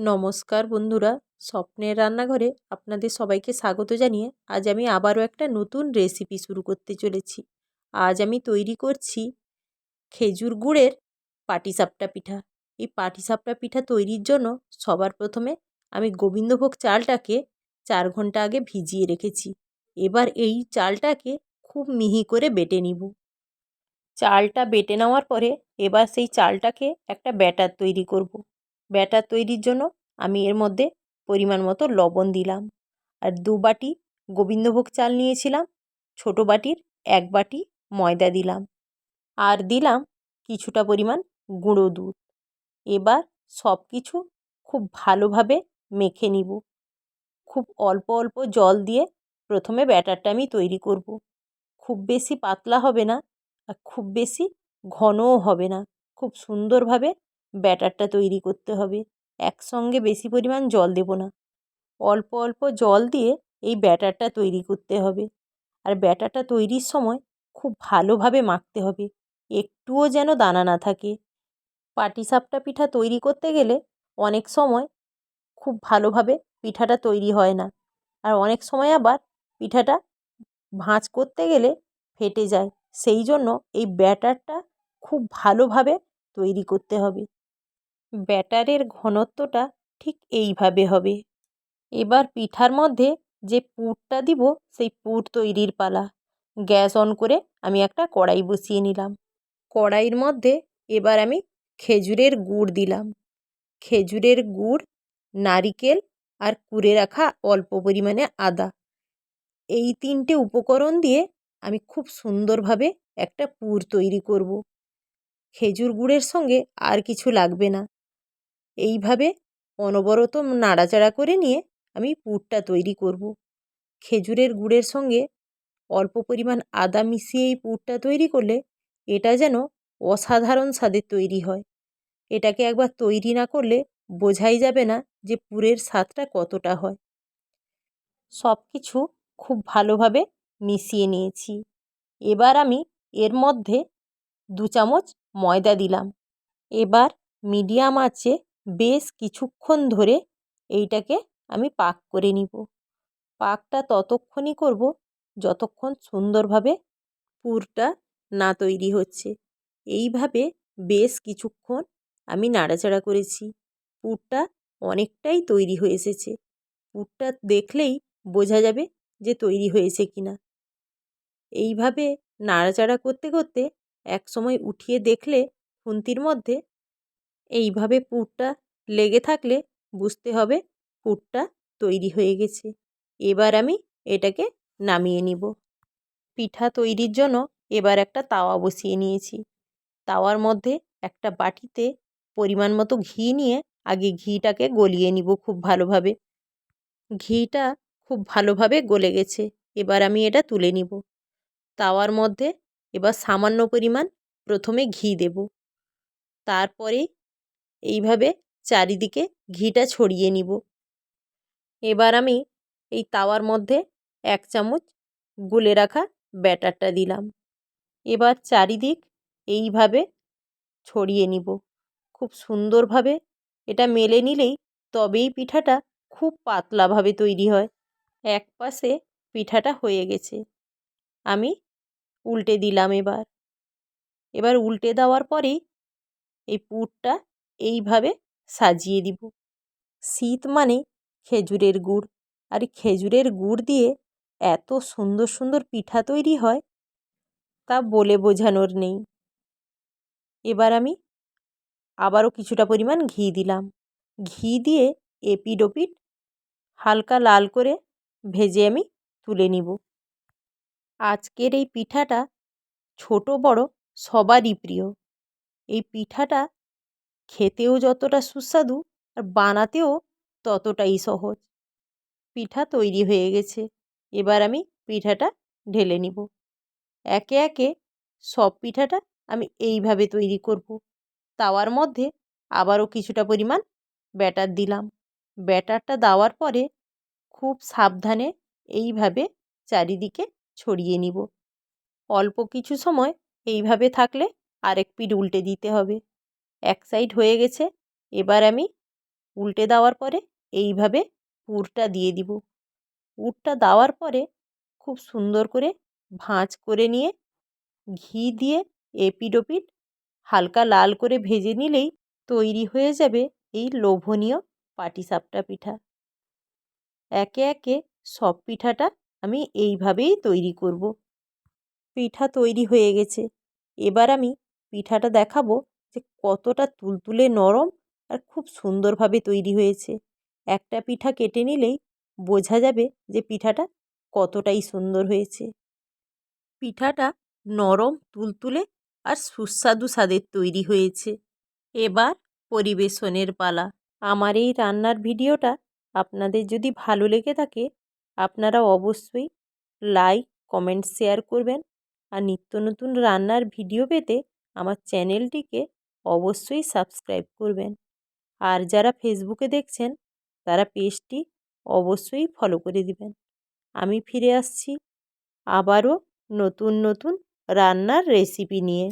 নমস্কার বন্ধুরা, স্বপ্নের রান্নাঘরে আপনাদের সবাইকে স্বাগত জানিয়ে আজ আমি আবারও একটা নতুন রেসিপি শুরু করতে চলেছি। আজ আমি তৈরি করছি খেজুর গুড়ের পাটিসাপটা পিঠা। এই পাটিসাপটা পিঠা তৈরির জন্য সবার প্রথমে আমি গোবিন্দভোগ চালটাকে 4 ঘন্টা আগে ভিজিয়ে রেখেছি। এবার এই চালটাকে খুব মিহি করে বেটে নিব। চালটা বেটে নেওয়ার পরে এবার সেই চালটাকে একটা ব্যাটার তৈরি করব। ব্যাটার তৈরির জন্য আমি এর মধ্যে পরিমাণ মতো লবণ দিলাম, আর 2 বাটি গোবিন্দভোগ চাল নিয়েছিলাম, ছোট বাটির 1 বাটি ময়দা দিলাম, আর দিলাম কিছুটা পরিমাণ গুঁড়ো দুধ। এবার সব কিছু খুব ভালোভাবে মেখে নিব। খুব অল্প অল্প জল দিয়ে প্রথমে ব্যাটারটা আমি তৈরি করব। খুব বেশি পাতলা হবে না, আর খুব বেশি ঘনও হবে না। খুব সুন্দরভাবে ব্যাটারটা তৈরি করতে হবে। একসঙ্গে বেশি পরিমাণ জল দেব না, অল্প অল্প জল দিয়ে এই ব্যাটারটা তৈরি করতে হবে। আর ব্যাটারটা তৈরির সময় খুব ভালোভাবে মাখতে হবে, একটুও যেন দানা না থাকে। পাটিসাপটা পিঠা তৈরি করতে গেলে অনেক সময় খুব ভালোভাবে পিঠাটা তৈরি হয় না, আর অনেক সময় আবার পিঠাটা ভাঁজ করতে গেলে ফেটে যায়। সেই জন্য এই ব্যাটারটা খুব ভালোভাবে তৈরি করতে হবে। ব্যাটারের ঘনত্বটা ঠিক এইভাবে হবে। এবার পিঠার মধ্যে যে পুরটা দিব সেই পুর তৈরির পালা। গ্যাস অন করে আমি একটা কড়াই বসিয়ে নিলাম। কড়াইয়ের মধ্যে এবার আমি খেজুরের গুড় দিলাম। খেজুরের গুড়, নারিকেল আর কুড়ে রাখা অল্প পরিমাণে আদা, এই 3টে উপকরণ দিয়ে আমি খুব সুন্দরভাবে একটা পুর তৈরি করব। খেজুর গুড়ের সঙ্গে আর কিছু লাগবে না। এইভাবে অনবরত নাড়াচাড়া করে নিয়ে আমি পুরটা তৈরি করব। খেজুরের গুড়ের সঙ্গে অল্প পরিমাণ আদা মিশিয়ে এই পুরটা তৈরি করলে এটা যেন অসাধারণ স্বাদের তৈরি হয়। এটাকে একবার তৈরি না করলে বোঝাই যাবে না যে পুরের স্বাদটা কতটা হয়। সব কিছু খুব ভালোভাবে মিশিয়ে নিয়েছি। এবার আমি এর মধ্যে 2 চামচ ময়দা দিলাম। এবার মিডিয়াম আঁচে বেশ কিছুক্ষণ ধরে এইটাকে আমি পাক করে নিব। পাকটা ততক্ষণই করব যতক্ষণ সুন্দরভাবে পুরটা না তৈরি হচ্ছে। এইভাবে বেশ কিছুক্ষণ আমি নাড়াচাড়া করেছি। পুরটা অনেকটাই তৈরি হয়ে এসেছে। পুরটা দেখলেই বোঝা যাবে যে তৈরি হয়েছে কিনা। এইভাবে নাড়াচাড়া করতে করতে একসময় উঠিয়ে দেখলে খুন্তির মধ্যে এইভাবে পুরটা লেগে থাকলে বুঝতে হবে পুরটা তৈরি হয়ে গেছে। এবার আমি এটাকে নামিয়ে নিব। পিঠা তৈরির জন্য এবার একটা তাওয়া বসিয়ে নিয়েছি। তাওয়ার মধ্যে একটা বাটিতে পরিমাণ মতো ঘি নিয়ে আগে ঘিটাকে গলিয়ে নিব খুব ভালোভাবে। ঘিটা খুব ভালোভাবে গলে গেছে। এবার আমি এটা তুলে নিব। তাওয়ার মধ্যে এবার সামান্য পরিমাণ প্রথমে ঘি দেব, তারপরে এইভাবে চারিদিকে ঘিটা ছড়িয়ে নিব। এবার আমি এই তাওয়ার মধ্যে 1 চামচ গুলে রাখা ব্যাটারটা দিলাম। এবার চারিদিক এইভাবে ছড়িয়ে নিব। খুব সুন্দরভাবে এটা মেলে নিলেই তবেই পিঠাটা খুব পাতলাভাবে তৈরি হয়। এক পাশে পিঠাটা হয়ে গেছে, আমি উল্টে দিলাম। এবার উল্টে দেওয়ার পরেই এই পুরটা এইভাবে সাজিয়ে দিব। শীত মানে খেজুরের গুড়, আর এই খেজুরের গুড় দিয়ে এত সুন্দর সুন্দর পিঠা তৈরি হয় তা বলে বোঝানোর নেই। এবার আমি আবারও কিছুটা পরিমাণ ঘি দিলাম। ঘি দিয়ে এপিঠ ওপিঠ হালকা লাল করে ভেজে আমি তুলে নিব। আজকের এই পিঠাটা ছোট বড় সবারই প্রিয়। এই পিঠাটা খেতেও যতটা সুস্বাদু আর বানাতেও ততটাই সহজ। পিঠা তৈরি হয়ে গেছে। এবার আমি পিঠাটা ঢেলে নিব। একে একে সব পিঠাটা আমি এইভাবে তৈরি করব। তাওয়ার মধ্যে আবারও কিছুটা পরিমাণ ব্যাটার দিলাম। ব্যাটারটা দেওয়ার পরে খুব সাবধানে এইভাবে চারিদিকে ছড়িয়ে নিব। অল্প কিছু সময় এইভাবে থাকলে আরেক পিঠ উল্টে দিতে হবে। এক সাইড হয়ে গেছে। এবার আমি উল্টে দেওয়ার পরে এইভাবে পুরটা দিয়ে দিব। পুরটা দেওয়ার পরে খুব সুন্দর করে ভাঁজ করে নিয়ে ঘি দিয়ে এপিঠ ওপিঠ হালকা লাল করে ভেজে নিলেই তৈরি হয়ে যাবে এই লোভনীয় পাটিসাপটা পিঠা। একে একে সব পিঠাটা আমি এইভাবেই তৈরি করব। পিঠা তৈরি হয়ে গেছে। এবার আমি পিঠাটা দেখাবো যে কতটা তুলতুলে নরম আর খুব সুন্দরভাবে তৈরি হয়েছে। একটা পিঠা কেটে নিলেই বোঝা যাবে যে পিঠাটা কতটাই সুন্দর হয়েছে। পিঠাটা নরম তুলতুলে আর সুস্বাদু স্বাদের তৈরি হয়েছে। এবার পরিবেশনের পালা। আমার এই রান্নার ভিডিওটা আপনাদের যদি ভালো লেগে থাকে আপনারা অবশ্যই লাইক, কমেন্ট, শেয়ার করবেন। আর নিত্য নতুন রান্নার ভিডিও পেতে আমার চ্যানেলটিকে অবশ্যই সাবস্ক্রাইব করবেন। আর যারা ফেসবুকে দেখছেন তারা পেজটি অবশ্যই ফলো করে দিবেন। আমি ফিরে আসছি আবারও নতুন নতুন রান্নার রেসিপি নিয়ে।